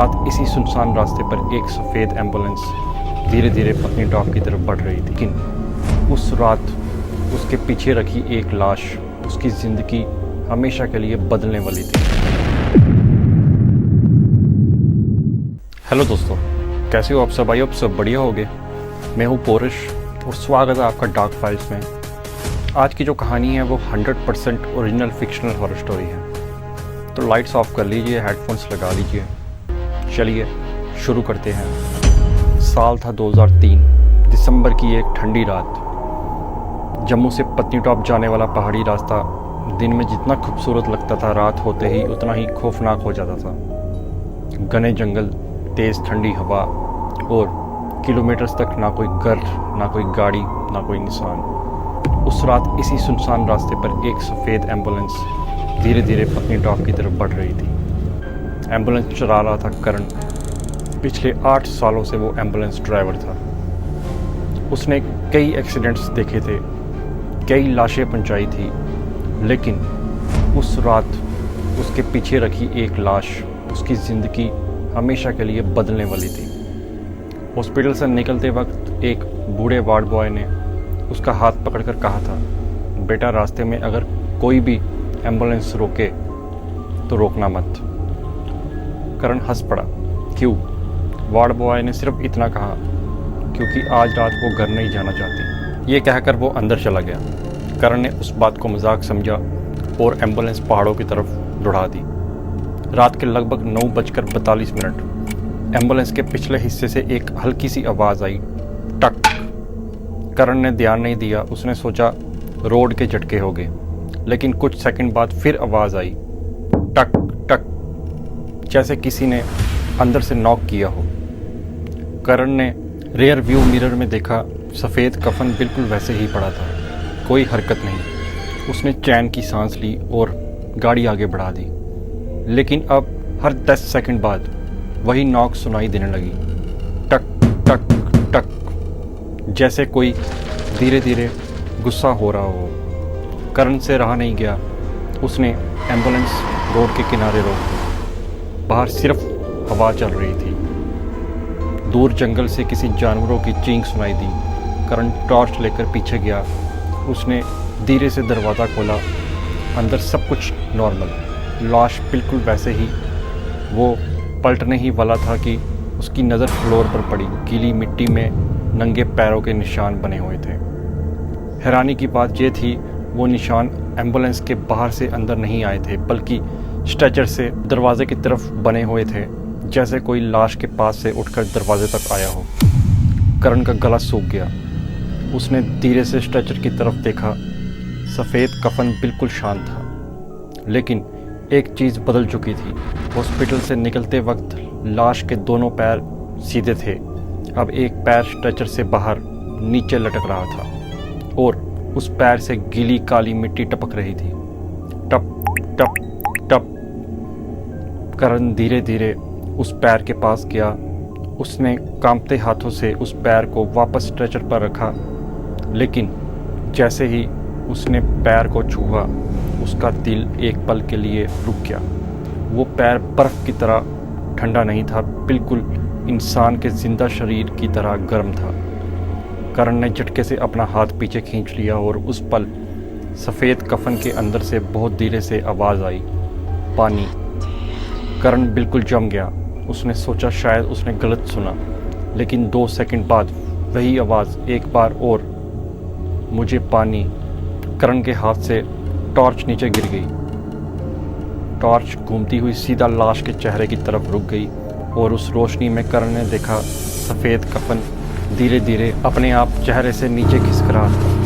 रात इसी सुनसान रास्ते पर एक सफ़ेद एम्बुलेंस धीरे धीरे पत्नीटॉप की तरफ बढ़ रही थी, लेकिन उस रात उसके पीछे रखी एक लाश उसकी ज़िंदगी हमेशा के लिए बदलने वाली थी। हेलो दोस्तों, कैसे हो आप सब? आई होप सब बढ़िया होगे। मैं हूँ पोरिश और स्वागत है आपका डार्क फाइल्स में। आज की जो कहानी है वो 100% ओरिजिनल फिक्शनल हॉरर स्टोरी है। तो लाइट्स ऑफ कर लीजिए, हेडफोन्स लगा लीजिए, चलिए शुरू करते हैं। साल था 2003, दिसंबर की एक ठंडी रात। जम्मू से पत्नीटॉप जाने वाला पहाड़ी रास्ता दिन में जितना खूबसूरत लगता था, रात होते ही उतना ही खौफनाक हो जाता था। घने जंगल, तेज़ ठंडी हवा और किलोमीटर्स तक ना कोई घर, ना कोई गाड़ी, ना कोई इंसान। उस रात इसी सुनसान रास्ते पर एक सफ़ेद एम्बुलेंस धीरे धीरे पत्नीटॉप की तरफ बढ़ रही थी। एम्बुलेंस चला रहा था करण। पिछले 8 सालों से वो एम्बुलेंस ड्राइवर था। उसने कई एक्सीडेंट्स देखे थे, कई लाशें पहुंचाई थी, लेकिन उस रात उसके पीछे रखी एक लाश उसकी ज़िंदगी हमेशा के लिए बदलने वाली थी। हॉस्पिटल से निकलते वक्त एक बूढ़े वार्ड बॉय ने उसका हाथ पकड़कर कहा था, बेटा रास्ते में अगर कोई भी एम्बुलेंस रोके तो रोकना मत। करण हंस पड़ा। क्यों? वार्ड बॉय ने सिर्फ इतना कहा, क्योंकि आज रात वो घर नहीं जाना चाहती। ये कहकर वो अंदर चला गया। करण ने उस बात को मजाक समझा और एम्बुलेंस पहाड़ों की तरफ दौड़ा दी। रात के लगभग 9:42 एम्बुलेंस के पिछले हिस्से से एक हल्की सी आवाज़ आई, टक। करण ने ध्यान नहीं दिया। उसने सोचा रोड के झटके हो गए, लेकिन कुछ सेकंड बाद फिर आवाज़ आई, टक टक, जैसे किसी ने अंदर से नॉक किया हो। करण ने रेयर व्यू मिरर में देखा, सफ़ेद कफन बिल्कुल वैसे ही पड़ा था, कोई हरकत नहीं। उसने चैन की सांस ली और गाड़ी आगे बढ़ा दी, लेकिन अब हर 10 सेकंड बाद वही नॉक सुनाई देने लगी, टक टक टक, जैसे कोई धीरे धीरे गुस्सा हो रहा हो। करण से रहा नहीं गया। उसने एम्बुलेंस रोड के किनारे रोक दी। बाहर सिर्फ हवा चल रही थी। दूर जंगल से किसी जानवरों की चींख सुनाई दी। करण टॉर्च लेकर पीछे गया। उसने धीरे से दरवाज़ा खोला। अंदर सब कुछ नॉर्मल, लाश बिल्कुल वैसे ही। वो पलटने ही वाला था कि उसकी नज़र फ्लोर पर पड़ी। गीली मिट्टी में नंगे पैरों के निशान बने हुए थे। हैरानी की बात यह थी, वो निशान एम्बुलेंस के बाहर से अंदर नहीं आए थे, बल्कि स्ट्रेचर से दरवाजे की तरफ बने हुए थे, जैसे कोई लाश के पास से उठकर दरवाजे तक आया हो। करण का गला सूख गया। उसने धीरे से स्ट्रेचर की तरफ देखा। सफ़ेद कफन बिल्कुल शांत था, लेकिन एक चीज़ बदल चुकी थी। हॉस्पिटल से निकलते वक्त लाश के दोनों पैर सीधे थे। अब एक पैर स्ट्रेचर से बाहर नीचे लटक रहा था और उस पैर से गीली काली मिट्टी टपक रही थी। टप टप टप। करण धीरे धीरे उस पैर के पास गया। उसने कांपते हाथों से उस पैर को वापस स्ट्रेचर पर रखा, लेकिन जैसे ही उसने पैर को छुआ, उसका दिल एक पल के लिए रुक गया। वो पैर बर्फ़ की तरह ठंडा नहीं था, बिल्कुल इंसान के जिंदा शरीर की तरह गर्म था। करण ने झटके से अपना हाथ पीछे खींच लिया और उस पल सफ़ेद कफन के अंदर से बहुत धीरे से आवाज़ आई, पानी। करण बिल्कुल जम गया। उसने सोचा शायद उसने गलत सुना, लेकिन 2 सेकंड बाद वही आवाज़ एक बार और, मुझे पानी। करण के हाथ से टॉर्च नीचे गिर गई। टॉर्च घूमती हुई सीधा लाश के चेहरे की तरफ रुक गई और उस रोशनी में करण ने देखा सफ़ेद कफन धीरे धीरे अपने आप चेहरे से नीचे खिसक रहा था।